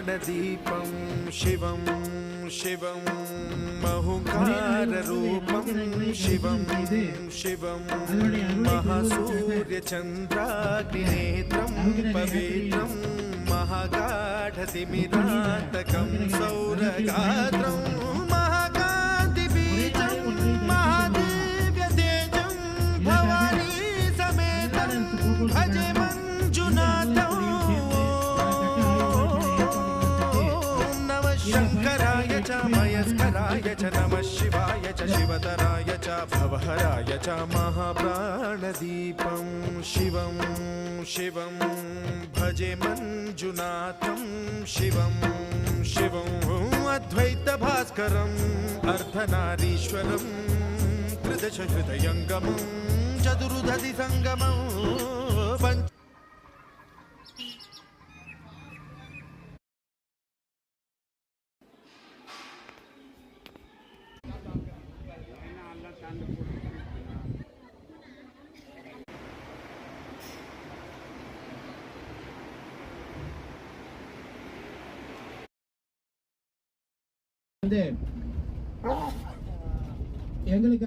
प्राणदीपं शिवं शिवं महुकाररूपं शिवं शिवं महासूर्यचन्द्राग्निनेत्रं पवित्रं महागाढतिमिरान्तकं सौरगात्रं महाकान्तिबीजं महादिव्यतेजं भवानी समेतं भजे मञ्जुनाथं। शङ्कराय च मयस्कराय च नमः शिवाय च शिवतराय च भवहराय च महाप्राणदीपं शिवं शिवं भजे मञ्जुनाथं शिवं शिवं अद्वैतभास्करम् अर्धनारीश्वरं त्रिदशहृदयङ्गमं चतुर्दधिसङ्गमं எங்களுக்கு